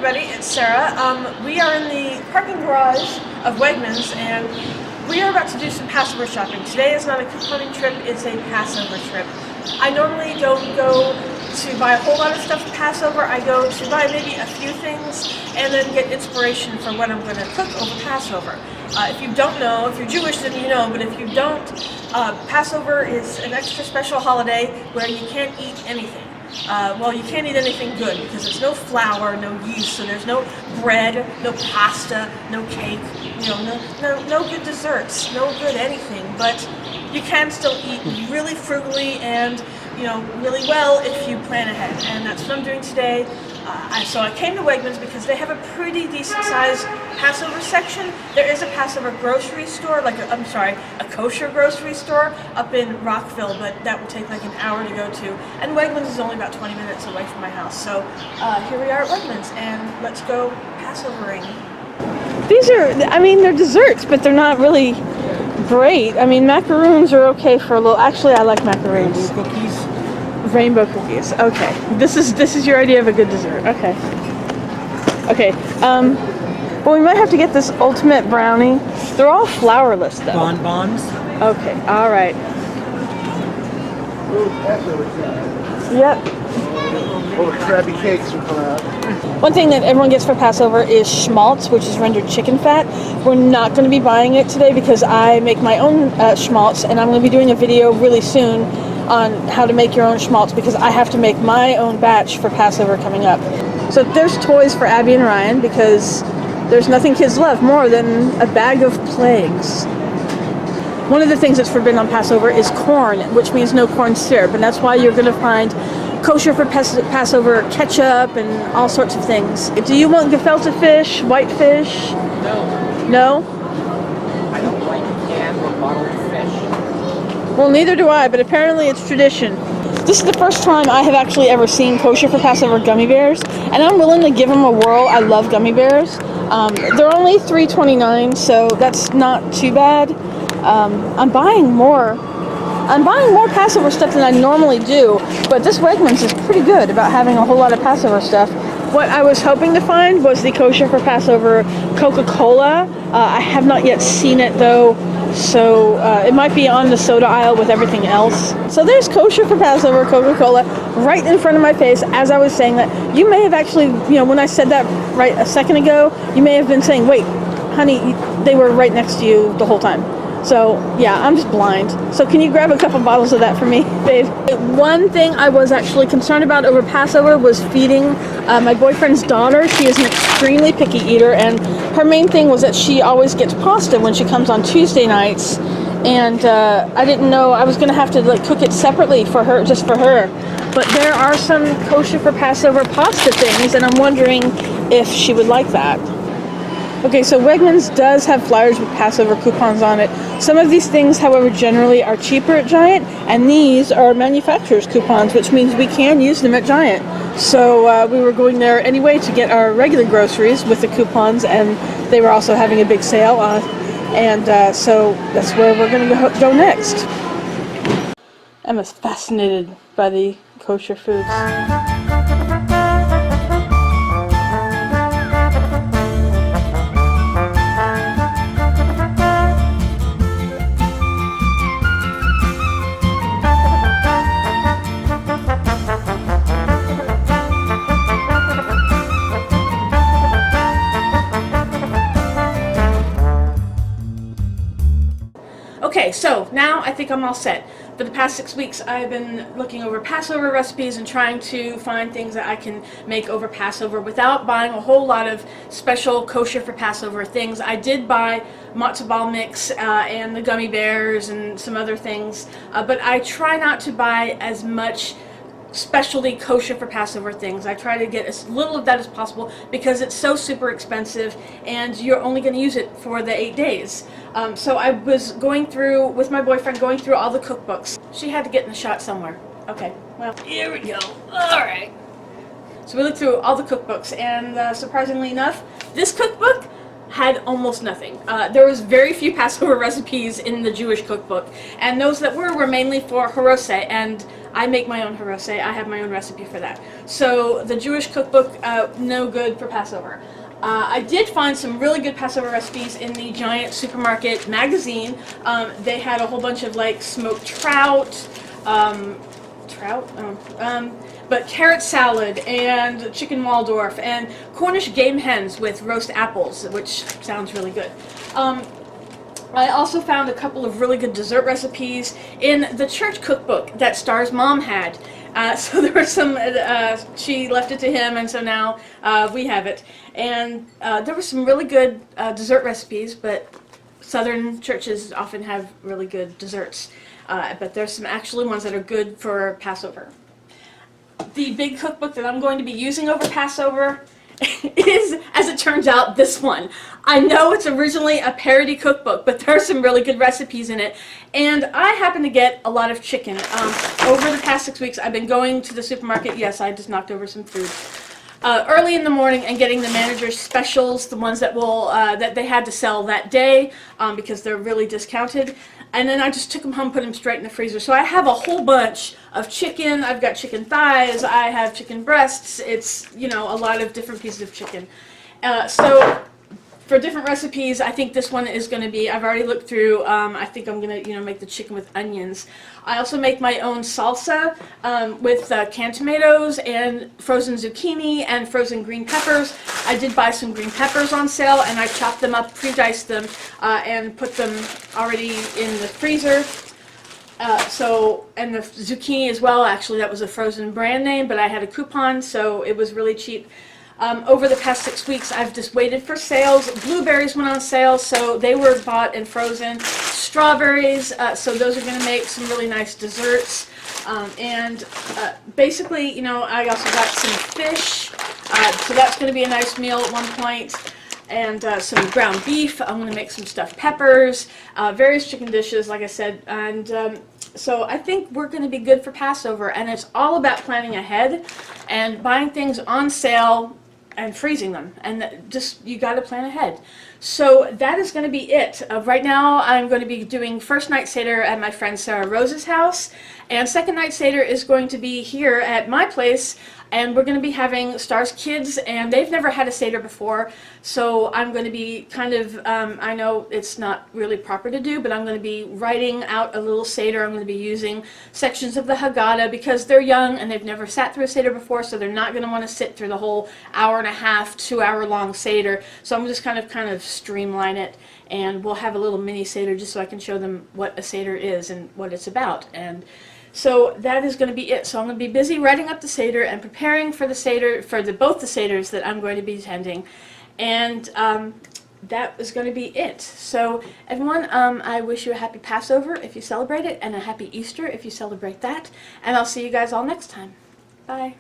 everybody, it's Sarah. We are in the parking garage of Wegmans and we are about to do some Passover shopping. Today is not a couponing trip, it's a Passover trip. I normally don't go to buy a whole lot of stuff for Passover. I go to buy maybe a few things and then get inspiration for what I'm going to cook over Passover. If you don't know, if you're Jewish then you know, but if you don't, Passover is an extra special holiday where you can't eat anything. Well, you can't eat anything good because there's no flour, no yeast, so there's no bread, no pasta, no cake, no good desserts, no good anything, but you can still eat really frugally and, really well if you plan ahead, and that's what I'm doing today. So I came to Wegmans because they have a pretty decent sized Passover section. There is a Passover grocery store, a kosher grocery store up in Rockville, but that would take like an hour to go to. And Wegmans is only about 20 minutes away from my house. So here we are at Wegmans, and let's go Passovering. These are, they're desserts, but they're not really great. Macaroons are okay for a little. Actually, I like macaroons. Rainbow cookies. Rainbow cookies. Okay, this is your idea of a good dessert. Okay. Well, we might have to get this ultimate brownie. They're all flourless though. Bonbons. Okay. All right. Yep. Oh, crabby cakes are coming out. One thing that everyone gets for Passover is schmaltz, which is rendered chicken fat. We're not going to be buying it today because I make my own schmaltz, and I'm going to be doing a video really soon on how to make your own schmaltz because I have to make my own batch for Passover coming up. So there's toys for Abby and Ryan because there's nothing kids love more than a bag of plagues. One of the things that's forbidden on Passover is corn, which means no corn syrup, and that's why you're going to find kosher for Passover ketchup and all sorts of things. Do you want gefilte fish, white fish? No. No? I don't like canned or bottled fish. Well, neither do I, but apparently it's tradition. This is the first time I have actually ever seen kosher for Passover gummy bears, and I'm willing to give them a whirl. I love gummy bears. They're only $3.29, so that's not too bad. I'm buying more Passover stuff than I normally do, but this Wegmans is pretty good about having a whole lot of Passover stuff. What I was hoping to find was the kosher for Passover Coca-Cola. I have not yet seen it though, so it might be on the soda aisle with everything else. So there's kosher for Passover Coca-Cola right in front of my face as I was saying that. You may have actually, when I said that right a second ago, you may have been saying, wait, honey, they were right next to you the whole time. So, yeah, I'm just blind. So can you grab a couple bottles of that for me, babe? One thing I was actually concerned about over Passover was feeding my boyfriend's daughter. She is an extremely picky eater, and her main thing was that she always gets pasta when she comes on Tuesday nights. And I didn't know I was going to have to cook it separately for her, just for her. But there are some kosher for Passover pasta things, and I'm wondering if she would like that. Okay, so Wegmans does have flyers with Passover coupons on it. Some of these things, however, generally are cheaper at Giant, and these are manufacturer's coupons, which means we can use them at Giant. So we were going there anyway to get our regular groceries with the coupons, and they were also having a big sale on, and so that's where we're going to go next. Emma's fascinated by the kosher foods. Okay, so now I think I'm all set. For the past 6 weeks, I've been looking over Passover recipes and trying to find things that I can make over Passover without buying a whole lot of special kosher for Passover things. I did buy matzo ball mix and the gummy bears and some other things, but I try not to buy as much specialty kosher for Passover things. I try to get as little of that as possible because it's so super expensive and you're only going to use it for the 8 days. So I was going through, with my boyfriend, going through all the cookbooks. She had to get in the shot somewhere. Okay, well, here we go. Alright. So we looked through all the cookbooks, and surprisingly enough, this cookbook had almost nothing. There was very few Passover recipes in the Jewish cookbook, and those that were mainly for harose, and I make my own harose. I have my own recipe for that. So the Jewish cookbook, no good for Passover. I did find some really good Passover recipes in the Giant Supermarket magazine. They had a whole bunch of like smoked trout, but carrot salad and chicken Waldorf and Cornish game hens with roast apples, which sounds really good. I also found a couple of really good dessert recipes in the church cookbook that Star's mom had. So there were some, she left it to him, and so now we have it. And there were some really good dessert recipes, but Southern churches often have really good desserts. But there's some actually ones that are good for Passover. The big cookbook that I'm going to be using over Passover is, as it turns out, this one. I know it's originally a parody cookbook, but there are some really good recipes in it. And I happen to get a lot of chicken. Over the past 6 weeks, I've been going to the supermarket. Yes, I just knocked over some food. Early in the morning and getting the manager's specials, the ones that will that they had to sell that day because they're really discounted. And then I just took them home, put them straight in the freezer. So I have a whole bunch of chicken. I've got chicken thighs. I have chicken breasts. It's, you know, a lot of different pieces of chicken. So for different recipes, I think this one is going to be, I've already looked through, I think I'm going to, you know, make the chicken with onions. I also make my own salsa with canned tomatoes and frozen zucchini and frozen green peppers. I did buy some green peppers on sale, and I chopped them up, pre-diced them, and put them already in the freezer. And the zucchini as well, actually that was a frozen brand name, but I had a coupon, so it was really cheap. Over the past 6 weeks, I've just waited for sales. Blueberries went on sale, so they were bought and frozen. Strawberries, so those are going to make some really nice desserts. Basically, you know, I also got some fish, so that's going to be a nice meal at one point. And some ground beef. I'm going to make some stuffed peppers, various chicken dishes, like I said. And so I think we're going to be good for Passover. And it's all about planning ahead and buying things on sale and freezing them. And just, you got to plan ahead. So that is going to be it. Right now I'm going to be doing first night Seder at my friend Sarah Rose's house. And second night Seder is going to be here at my place. And we're going to be having Star's kids, and they've never had a Seder before, so I'm going to be kind of, I know it's not really proper to do, but I'm going to be writing out a little Seder. I'm going to be using sections of the Haggadah because they're young and they've never sat through a Seder before, so they're not going to want to sit through the whole hour and a half, 2 hour long Seder. So I'm just kind of streamline it, and we'll have a little mini Seder just so I can show them what a Seder is and what it's about. And so that is going to be it. So I'm going to be busy writing up the Seder and preparing for the Seder, for both the Seders that I'm going to be attending. And that is going to be it. So everyone, I wish you a happy Passover if you celebrate it, and a happy Easter if you celebrate that. And I'll see you guys all next time. Bye.